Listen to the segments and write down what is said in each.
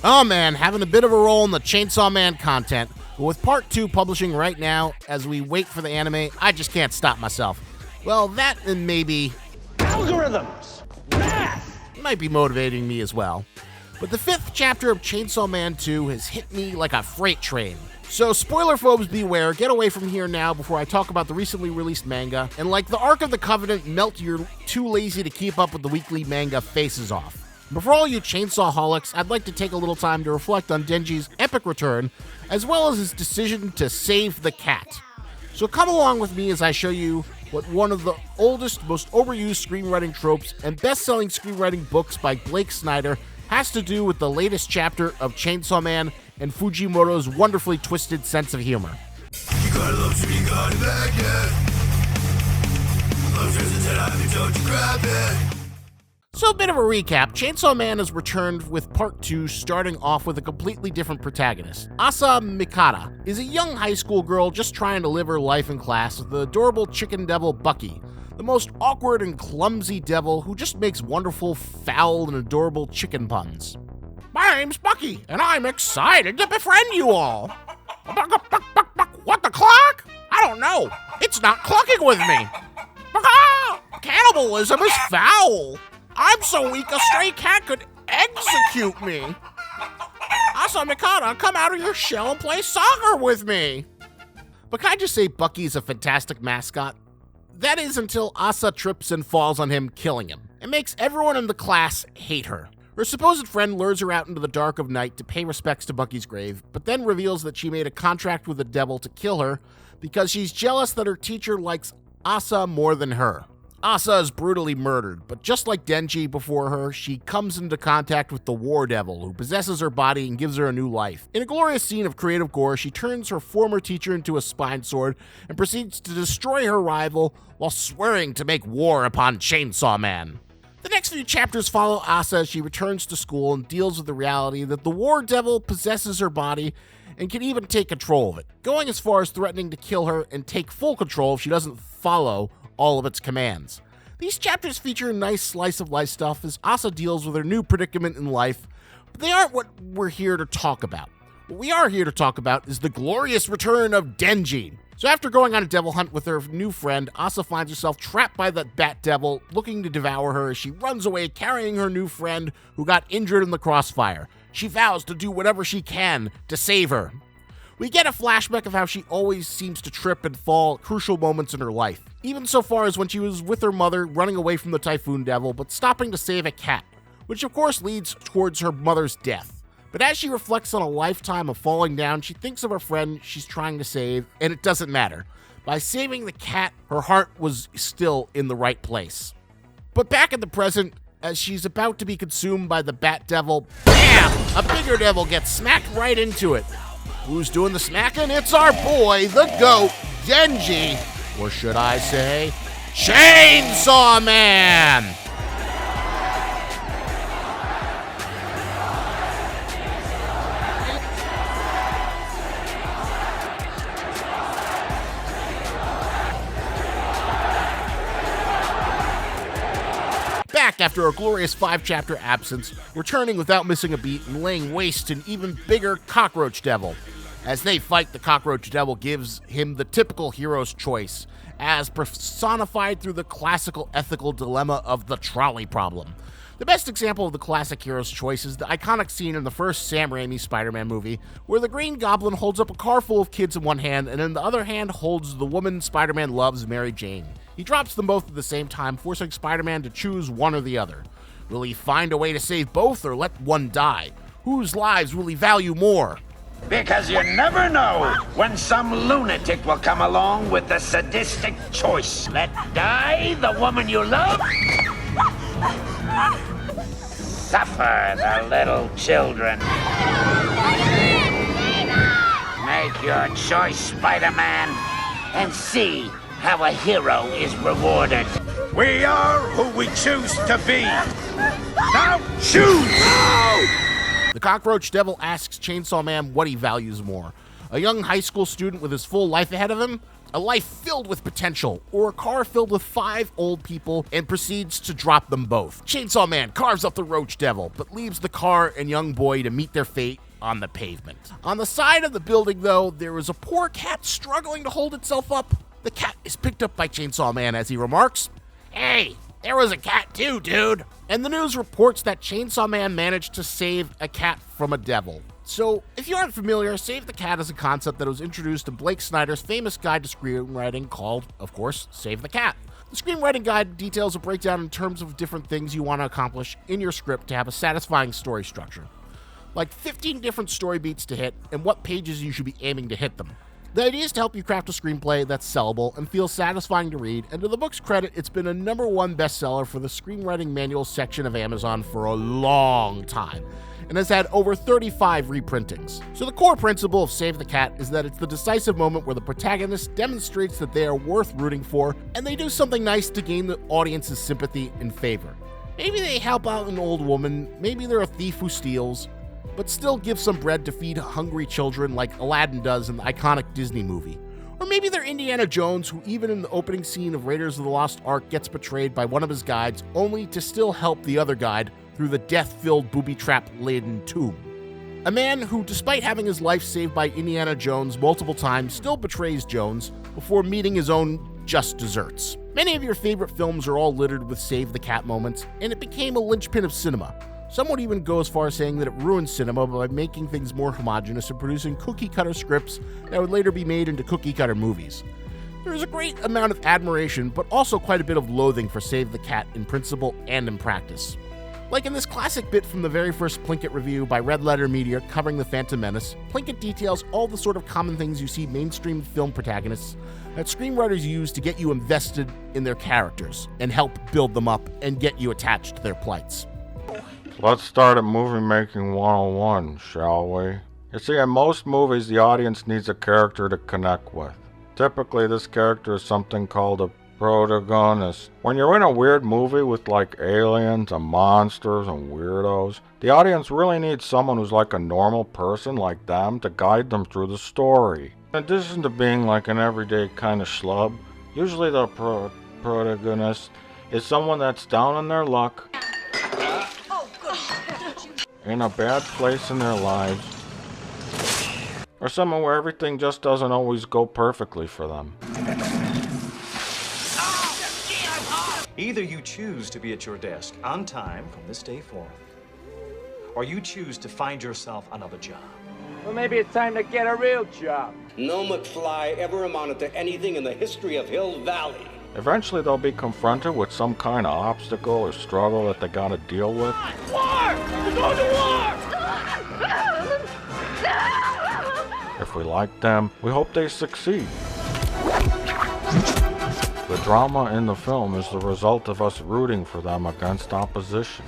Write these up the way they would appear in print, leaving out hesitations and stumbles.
Oh man, having a bit of a role in the Chainsaw Man content, but with part 2 publishing right now as we wait for the anime, I just can't stop myself. Well, that and maybe algorithms, math, might be motivating me as well. But the 5th chapter of Chainsaw Man 2 has hit me like a freight train. So spoiler phobes beware, get away from here now before I talk about the recently released manga, and like the Ark of the Covenant, melt your too lazy to keep up with the weekly manga faces off. But for all you chainsaw-holics, I'd like to take a little time to reflect on Denji's epic return, as well as his decision to save the cat. So come along with me as I show you what one of the oldest, most overused screenwriting tropes and best-selling screenwriting books by Blake Snyder has to do with the latest chapter of Chainsaw Man and Fujimoto's wonderfully twisted sense of humor. You gotta love to be gone back yet. So a bit of a recap, Chainsaw Man has returned with part 2 starting off with a completely different protagonist. Asa Mikata is a young high school girl just trying to live her life in class with the adorable chicken devil Bucky, the most awkward and clumsy devil who just makes wonderful, foul, and adorable chicken puns. My name's Bucky, and I'm excited to befriend you all. What, the clock? I don't know. It's not clocking with me. Cannibalism is foul. I'm so weak a stray cat could execute me. Asa Mikata, come out of your shell and play soccer with me. But can I just say Bucky's a fantastic mascot? That is until Asa trips and falls on him, killing him. It makes everyone in the class hate her. Her supposed friend lures her out into the dark of night to pay respects to Bucky's grave, but then reveals that she made a contract with the devil to kill her because she's jealous that her teacher likes Asa more than her. Asa is brutally murdered, but just like Denji before her, she comes into contact with the War Devil, who possesses her body and gives her a new life. In a glorious scene of creative gore, she turns her former teacher into a spine sword and proceeds to destroy her rival while swearing to make war upon Chainsaw Man. The next few chapters follow Asa as she returns to school and deals with the reality that the War Devil possesses her body and can even take control of it, going as far as threatening to kill her and take full control if she doesn't follow all of its commands. These chapters feature a nice slice of life stuff as Asa deals with her new predicament in life, but they aren't what we're here to talk about. What we are here to talk about is the glorious return of Denji. So after going on a devil hunt with her new friend, Asa finds herself trapped by the bat devil looking to devour her as she runs away carrying her new friend who got injured in the crossfire. She vows to do whatever she can to save her. We get a flashback of how she always seems to trip and fall at crucial moments in her life, even so far as when she was with her mother running away from the Typhoon Devil but stopping to save a cat, which of course leads towards her mother's death. But as she reflects on a lifetime of falling down, she thinks of her friend she's trying to save, and it doesn't matter. By saving the cat, her heart was still in the right place. But back in the present, as she's about to be consumed by the Bat Devil, BAM! A bigger devil gets smacked right into it. Who's doing the smacking? It's our boy, the GOAT, Denji. Or should I say, Chainsaw Man! Back after a glorious 5-chapter absence, returning without missing a beat and laying waste to an even bigger Cockroach Devil. As they fight, the Cockroach Devil gives him the typical hero's choice, as personified through the classical ethical dilemma of the Trolley Problem. The best example of the classic hero's choice is the iconic scene in the first Sam Raimi Spider-Man movie, where the Green Goblin holds up a car full of kids in one hand and in the other hand holds the woman Spider-Man loves, Mary Jane. He drops them both at the same time, forcing Spider-Man to choose one or the other. Will he find a way to save both or let one die? Whose lives will he value more? Because you never know when some lunatic will come along with the sadistic choice. Let die the woman you love. Suffer the little children. Make your choice, Spider-Man, and see how a hero is rewarded. We are who we choose to be. Now choose! The Cockroach Devil asks Chainsaw Man what he values more. A young high school student with his full life ahead of him? a life filled with potential, or a car filled with 5 old people and proceeds to drop them both. Chainsaw Man carves up the Roach Devil, but leaves the car and young boy to meet their fate on the pavement. On the side of the building, though, there is a poor cat struggling to hold itself up. The cat is picked up by Chainsaw Man as he remarks, "Hey, there was a cat too, dude." And the news reports that Chainsaw Man managed to save a cat from a devil. So, if you aren't familiar, Save the Cat is a concept that was introduced in Blake Snyder's famous guide to screenwriting called, of course, Save the Cat. The screenwriting guide details a breakdown in terms of different things you want to accomplish in your script to have a satisfying story structure. Like 15 different story beats to hit, and what pages you should be aiming to hit them. The idea is to help you craft a screenplay that's sellable and feels satisfying to read, and to the book's credit, it's been a #1 bestseller for the screenwriting manual section of Amazon for a long time, and has had over 35 reprintings. So the core principle of Save the Cat is that it's the decisive moment where the protagonist demonstrates that they are worth rooting for, and they do something nice to gain the audience's sympathy and favor. Maybe they help out an old woman, maybe they're a thief who steals, but still give some bread to feed hungry children like Aladdin does in the iconic Disney movie. Or maybe they're Indiana Jones, who even in the opening scene of Raiders of the Lost Ark gets betrayed by one of his guides, only to still help the other guide through the death-filled booby-trap-laden tomb. A man who, despite having his life saved by Indiana Jones multiple times, still betrays Jones before meeting his own just desserts. Many of your favorite films are all littered with Save the Cat moments, and it became a linchpin of cinema. Some would even go as far as saying that it ruined cinema by making things more homogenous and producing cookie-cutter scripts that would later be made into cookie-cutter movies. There is a great amount of admiration, but also quite a bit of loathing for Save the Cat in principle and in practice. Like in this classic bit from the very first Plinkett review by Red Letter Media covering The Phantom Menace, Plinkett details all the sort of common things you see mainstream film protagonists that screenwriters use to get you invested in their characters and help build them up and get you attached to their plights. Let's start at Movie Making 101, shall we? You see, in most movies, the audience needs a character to connect with. Typically, this character is something called a protagonist. When you're in a weird movie with like aliens and monsters and weirdos, the audience really needs someone who's like a normal person like them to guide them through the story. In addition to being like an everyday kind of schlub, usually the protagonist is someone that's down on their luck, in a bad place in their lives, or someone where everything just doesn't always go perfectly for them. Either you choose to be at your desk on time from this day forth, or you choose to find yourself another job. Well, maybe it's time to get a real job. No McFly ever amounted to anything in the history of Hill Valley. Eventually they'll be confronted with some kind of obstacle or struggle that they gotta deal with. War! We're going to war! If we like them, we hope they succeed. The drama in the film is the result of us rooting for them against opposition.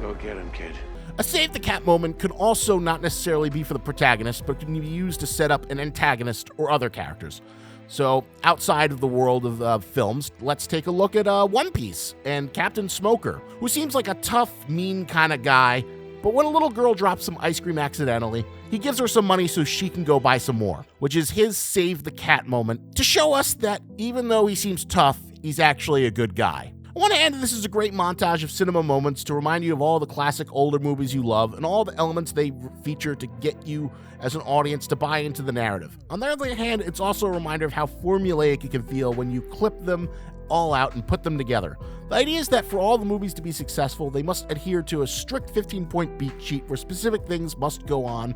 Go get him, kid. A Save the Cat moment could also not necessarily be for the protagonist, but can be used to set up an antagonist or other characters. So, outside of the world of films, let's take a look at One Piece and Captain Smoker, who seems like a tough, mean kind of guy, but when a little girl drops some ice cream accidentally, he gives her some money so she can go buy some more, which is his Save the Cat moment to show us that even though he seems tough, he's actually a good guy. On one hand, this is a great montage of cinema moments to remind you of all the classic older movies you love and all the elements they feature to get you as an audience to buy into the narrative. On the other hand, it's also a reminder of how formulaic it can feel when you clip them all out and put them together. The idea is that for all the movies to be successful, they must adhere to a strict 15-point beat sheet where specific things must go on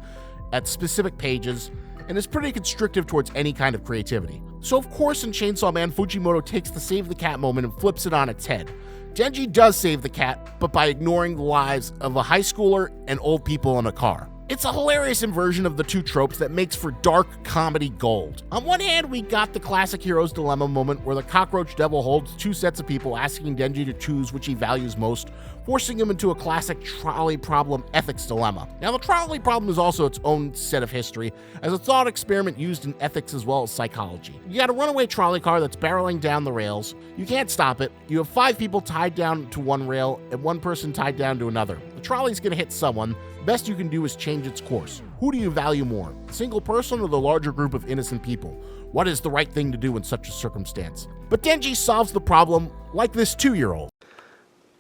at specific pages, and is pretty constrictive towards any kind of creativity. So of course in Chainsaw Man, Fujimoto takes the Save the Cat moment and flips it on its head. Denji does save the cat, but by ignoring the lives of a high schooler and old people in a car. It's a hilarious inversion of the two tropes that makes for dark comedy gold. On one hand, we got the classic hero's dilemma moment where the cockroach devil holds two sets of people asking Denji to choose which he values most, forcing him into a classic trolley problem ethics dilemma. Now, the trolley problem is also its own set of history, as a thought experiment used in ethics as well as psychology. You got a runaway trolley car that's barreling down the rails. You can't stop it. You have 5 people tied down to one rail and 1 person tied down to another. The trolley's gonna hit someone, the best you can do is change its course. Who do you value more, the single person or the larger group of innocent people? What is the right thing to do in such a circumstance? But Denji solves the problem like this 2-year-old.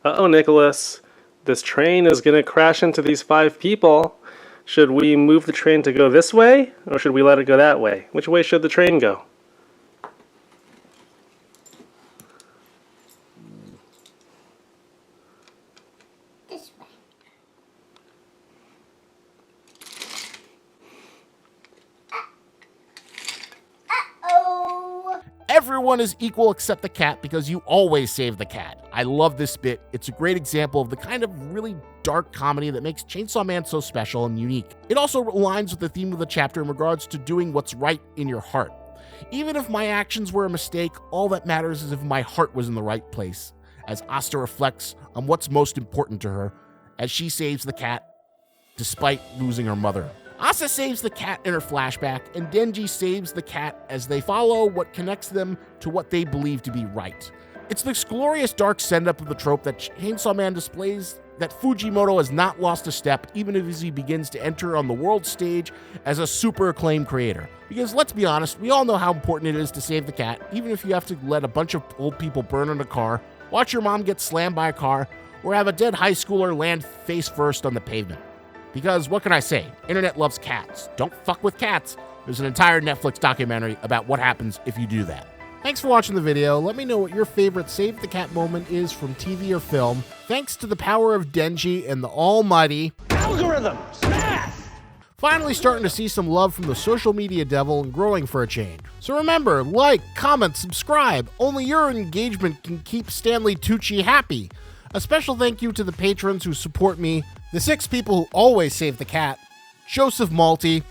Uh-oh, Nicholas. This train is gonna crash into these 5 people. Should we move the train to go this way, or should we let it go that way? Which way should the train go? This way. Uh-oh. Everyone is equal except the cat because you always save the cat. I love this bit. It's a great example of the kind of really dark comedy that makes Chainsaw Man so special and unique. It also aligns with the theme of the chapter in regards to doing what's right in your heart. Even if my actions were a mistake, all that matters is if my heart was in the right place, as Asta reflects on what's most important to her as she saves the cat despite losing her mother. Asta saves the cat in her flashback, and Denji saves the cat as they follow what connects them to what they believe to be right. It's this glorious dark send-up of the trope that Chainsaw Man displays that Fujimoto has not lost a step even as he begins to enter on the world stage as a super acclaimed creator. Because let's be honest, we all know how important it is to save the cat, even if you have to let a bunch of old people burn in a car, watch your mom get slammed by a car, or have a dead high schooler land face first on the pavement. Because what can I say? Internet loves cats. Don't fuck with cats. There's an entire Netflix documentary about what happens if you do that. Thanks for watching the video. Let me know what your favorite Save the Cat moment is from TV or film. Thanks to the power of Denji and the almighty Algorithms! Math! finally starting to see some love from the social media devil and growing for a change. So remember, like, comment, subscribe. Only your engagement can keep Stanley Tucci happy. A special thank you to the patrons who support me, the 6 people who always save the cat: Joseph Malty,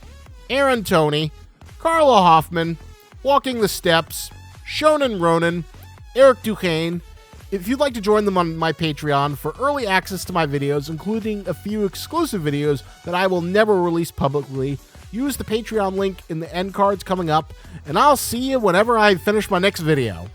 Aaron Tony, Carla Hoffman, Walking the Steps, Shonen Ronan, Eric Duquesne. If you'd like to join them on my Patreon for early access to my videos, including a few exclusive videos that I will never release publicly, use the Patreon link in the end cards coming up, and I'll see you whenever I finish my next video.